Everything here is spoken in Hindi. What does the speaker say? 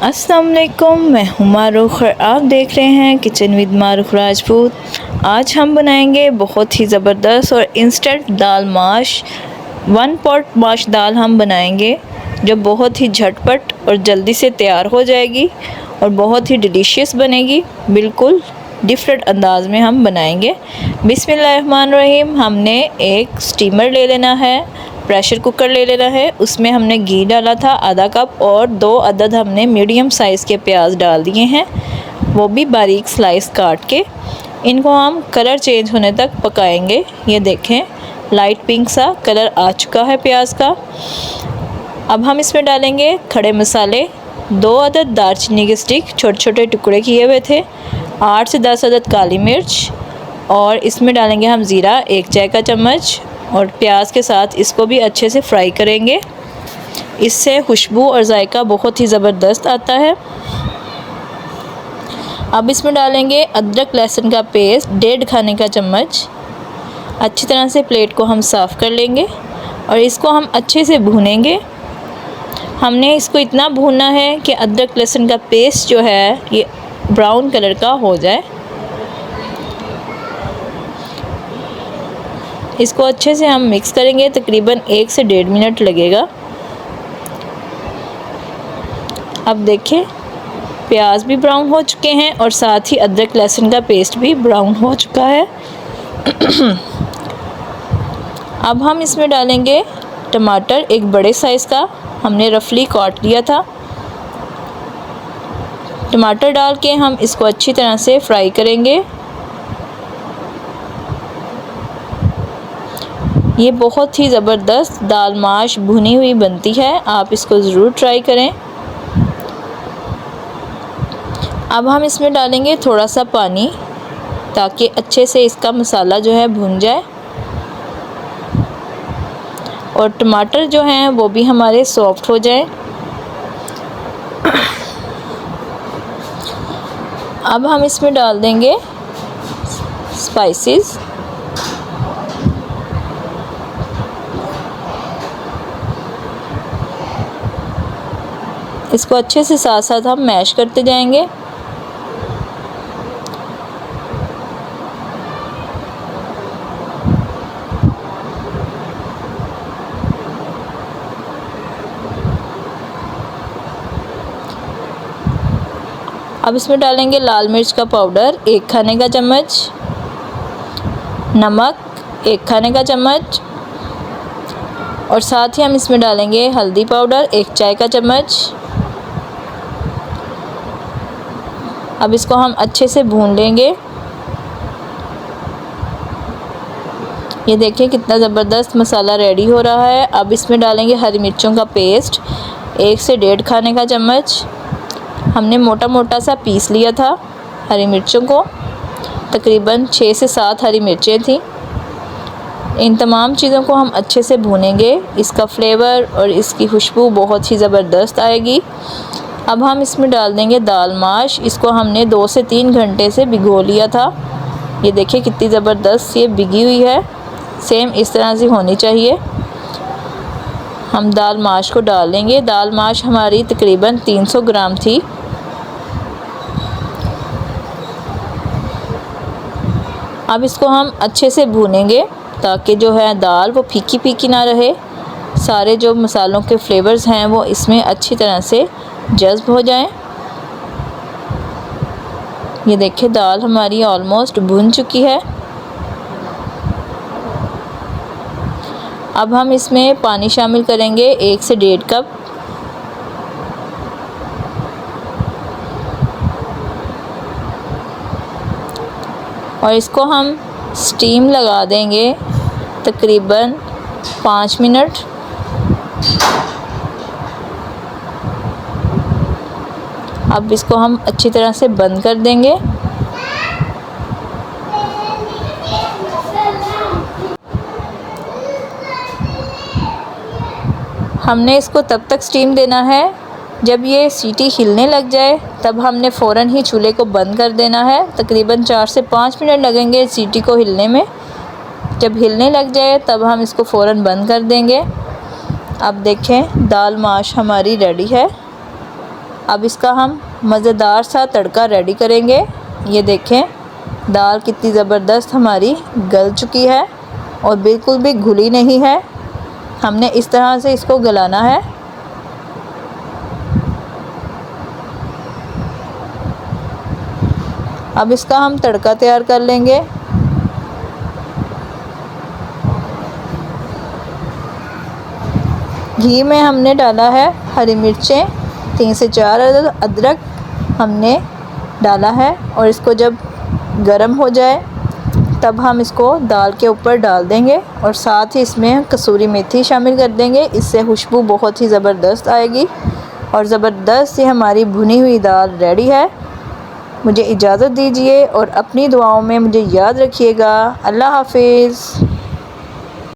अस्सलाम वालेकुम, मैं हूँ मारूख और आप देख रहे हैं किचन विद मारूख राजपूत। आज हम बनाएंगे बहुत ही ज़बरदस्त और इंस्टेंट दाल माश। 1 पॉट माश दाल हम बनाएंगे जो बहुत ही झटपट और जल्दी से तैयार हो जाएगी और बहुत ही डिलीशियस बनेगी। बिल्कुल डिफरेंट अंदाज में हम बनाएंगे। बिस्मिल्लाहिर्रहमानिर्रहीम। हमने एक स्टीमर ले लेना है, प्रेशर कुकर ले लेना है। उसमें हमने घी डाला था आधा कप और 2 अदद हमने मीडियम साइज़ के प्याज डाल दिए हैं, वो भी बारीक स्लाइस काट के। इनको हम कलर चेंज होने तक पकाएंगे। ये देखें लाइट पिंक सा कलर आ चुका है प्याज का। अब हम इसमें डालेंगे खड़े मसाले। 2 अदद दालचीनी के स्टिक छोटे छोटे टुकड़े किए हुए थे, 8 से 10 अदद काली मिर्च, और इसमें डालेंगे हम ज़ीरा 1 चाय का चम्मच। और प्याज के साथ इसको भी अच्छे से फ्राई करेंगे। इससे खुशबू और जायका बहुत ही ज़बरदस्त आता है। अब इसमें डालेंगे अदरक लहसुन का पेस्ट 1.5 खाने का चम्मच। अच्छी तरह से प्लेट को हम साफ़ कर लेंगे और इसको हम अच्छे से भूनेंगे। हमने इसको इतना भूनना है कि अदरक लहसुन का पेस्ट जो है ये ब्राउन कलर का हो जाए। इसको अच्छे से हम मिक्स करेंगे, तकरीबन 1 से 1.5 मिनट लगेगा। अब देखिए प्याज भी ब्राउन हो चुके हैं और साथ ही अदरक लहसुन का पेस्ट भी ब्राउन हो चुका है। अब हम इसमें डालेंगे टमाटर, एक बड़े साइज़ का हमने रफली काट लिया था। टमाटर डाल के हम इसको अच्छी तरह से फ्राई करेंगे। ये बहुत ही ज़बरदस्त दाल माश भुनी हुई बनती है, आप इसको ज़रूर ट्राई करें। अब हम इसमें डालेंगे थोड़ा सा पानी ताकि अच्छे से इसका मसाला जो है भुन जाए और टमाटर जो हैं वो भी हमारे सॉफ्ट हो जाएं। अब हम इसमें डाल देंगे स्पाइसेस। इसको अच्छे से साथ साथ हम मैश करते जाएंगे। अब इसमें डालेंगे लाल मिर्च का पाउडर 1 खाने का चम्मच, नमक 1 खाने का चम्मच, और साथ ही हम इसमें डालेंगे हल्दी पाउडर 1 चाय का चम्मच। अब इसको हम अच्छे से भून लेंगे। ये देखिए कितना ज़बरदस्त मसाला रेडी हो रहा है। अब इसमें डालेंगे हरी मिर्चों का पेस्ट 1 से 1.5 खाने का चम्मच। हमने मोटा मोटा सा पीस लिया था हरी मिर्चों को, तकरीबन 6 से 7 हरी मिर्चें थी। इन तमाम चीज़ों को हम अच्छे से भूनेंगे, इसका फ्लेवर और इसकी खुशबू बहुत ही ज़बरदस्त आएगी। अब हम इसमें डाल देंगे दाल माश। इसको हमने 2 से 3 घंटे से भिगो लिया था। ये देखिए कितनी ज़बरदस्त ये भिगी हुई है, सेम इस तरह से होनी चाहिए। हम दाल माश को डाल लेंगे। दाल माश हमारी तकरीबन 300 ग्राम थी। अब इसको हम अच्छे से भूनेंगे ताकि जो है दाल वो फीकी फीकी ना रहे, सारे जो मसालों के फ्लेवर्स हैं वो इसमें अच्छी तरह से जज़्ब हो जाएं। ये देखिए दाल हमारी ऑलमोस्ट भुन चुकी है। अब हम इसमें पानी शामिल करेंगे 1 से 1.5 कप। और इसको हम स्टीम लगा देंगे तकरीबन 5 मिनट। अब इसको हम अच्छी तरह से बंद कर देंगे। हमने इसको तब तक स्टीम देना है जब ये सीटी हिलने लग जाए, तब हमने फ़ौरन ही चूल्हे को बंद कर देना है। तकरीबन 4 से 5 मिनट लगेंगे सीटी को हिलने में। जब हिलने लग जाए तब हम इसको फ़ौरन बंद कर देंगे। अब देखें दाल माश हमारी रेडी है। अब इसका हम मज़ेदार सा तड़का रेडी करेंगे। ये देखें दाल कितनी ज़बरदस्त हमारी गल चुकी है और बिल्कुल भी घुली नहीं है। हमने इस तरह से इसको गलाना है। अब इसका हम तड़का तैयार कर लेंगे। घी में हमने डाला है हरी मिर्चें, 3 से 4 अदरक हमने डाला है और इसको जब गरम हो जाए तब हम इसको दाल के ऊपर डाल देंगे और साथ ही इसमें कसूरी मेथी शामिल कर देंगे। इससे खुशबू बहुत ही ज़बरदस्त आएगी और ज़बरदस्त ये हमारी भुनी हुई दाल रेडी है। मुझे इजाज़त दीजिए और अपनी दुआओं में मुझे याद रखिएगा। अल्लाह हाफिज़।